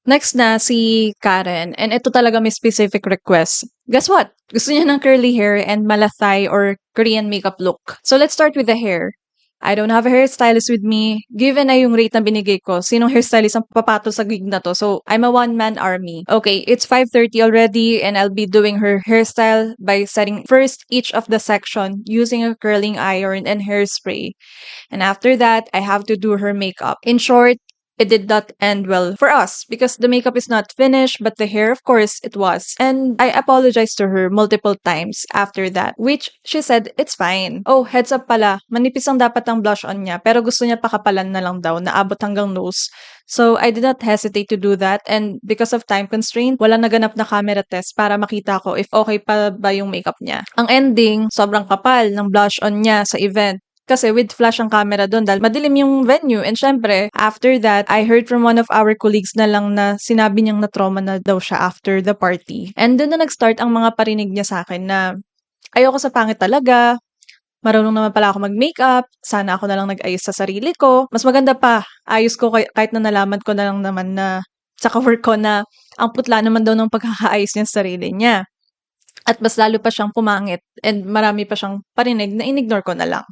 Next na si Karen, and ito talaga may specific request. Guess what? Gusto niya ng curly hair and Malathai or Korean makeup look. So let's start with the hair. I don't have a hairstylist with me. Given na yung rate na binigay ko, sinong hairstylist ang papatol sa gig na to? So, I'm a one-man army. Okay, it's 5:30 already and I'll be doing her hairstyle by setting first each of the section using a curling iron and hairspray. And after that, I have to do her makeup. In short, it did not end well for us because the makeup is not finished, but the hair, of course, it was. And I apologized to her multiple times after that, which she said it's fine. Oh, heads up pala, manipis ang dapat ang blush on niya, pero gusto niya pakapalan na lang daw, na abot hanggang nose. So, I did not hesitate to do that, and because of time constraint, wala naganap na camera test para makita ko if okay pa ba yung makeup niya. Ang ending, sobrang kapal ng blush on niya sa event. Kasi with flash ang camera doon dahil madilim yung venue. And syempre, after that, I heard from one of our colleagues na lang na sinabi niyang na-trauma na daw siya after the party. And doon na nag-start ang mga parinig niya sa akin na ayoko sa pangit talaga, marunong naman pala ako mag-makeup, sana ako na lang nag-ayos sa sarili ko. Mas maganda pa, ayos ko kahit na nalaman ko na lang naman na sa work ko na ang putla naman daw ng pagkakaayos niya sa sarili niya. At mas lalo pa siyang pumangit and marami pa siyang parinig na in-ignore ko na lang.